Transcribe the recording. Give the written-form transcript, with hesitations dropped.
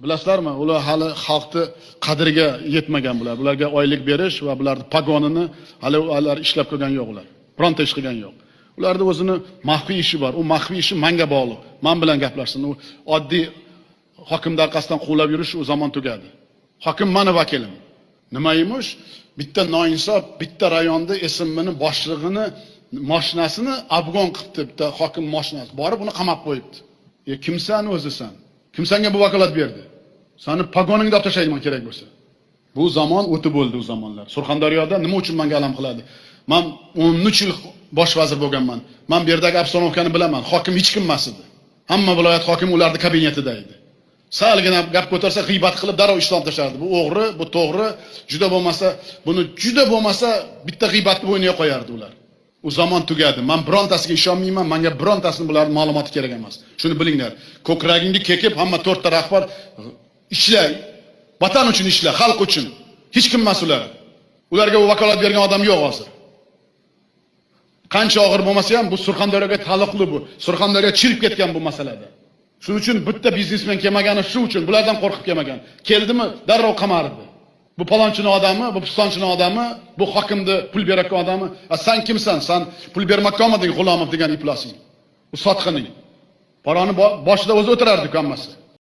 Bilasizlarmi, ular hali xalqni qadriga yetmagan bular. Bularga oylik berish va bularning pagonini hali ular ishlab ko'rgan yo'q ular. Bironta ish qilgan yo'q. Ularda o'zini maxfiy ishi bor. U maxfiy ishi menga bog'liq. Men bilan gaplashsin. U oddiy hokimning orqasidan quvlab yurish u zamon tugadi. Hokim meni vakilim. Nima emish? Bitta noinsof, bitta rayonda SMMning boshlig'ini mashinasini afg'on qilibdi, bitta hokim mashinasi. Borib uni qamab qo'yibdi. Kimsan o'zisan? Kim senga bu vakolat berdi? Seni pagoningni olib tashlayman kerak bo'lsa. Bu zamon o'tib bo'ldi u zamonlar. Surxondaryoda nima uchun menga alam qiladi? Men 13 yil bosh vazir bo'lganman. Men bu yerdagi obstanovkani bilaman. Hokim hech kim emas edi. Hamma viloyat hokimi ularning kabinetida edi. Salgina gap ko'tarsa g'iybat qilib darrov ishdan tashardi. Bu o'g'ri, bu to'g'ri, juda bo'lmasa bitta g'iybatni bo'yniga qo'yardi ular. U zamon tugadi. Men birontasiga ishonmayman. Menga birontasini bularning ma'lumoti kerak emas. Shuni bilinglar. Ko'kragingni kekib hamma 4 ta rahbar ishla, vatan uchun ishla, xalq uchun. Hech kim emas ular. Ularga vakolat bergan odam yo'q hozir. Qancha og'ir bo'lmasa ham bu Surxondaryoga taalluqli bu. Surxondaryo chirib ketgan bu masalada. Shuning uchun bitta biznesmen kelmagani shu uchun, bulardan qo'rqib kelmagan. Keldimi, darrov qamardi. Bu palonchining odami, bu pistonchining odami, bu hokimni pul berayotgan odami. Sen kimsan? Sen pul bermoqqa olmading, G'ulomov degan iflosing. Bu sotqining. Paroni boshida o'zi o'tirardi hammasi.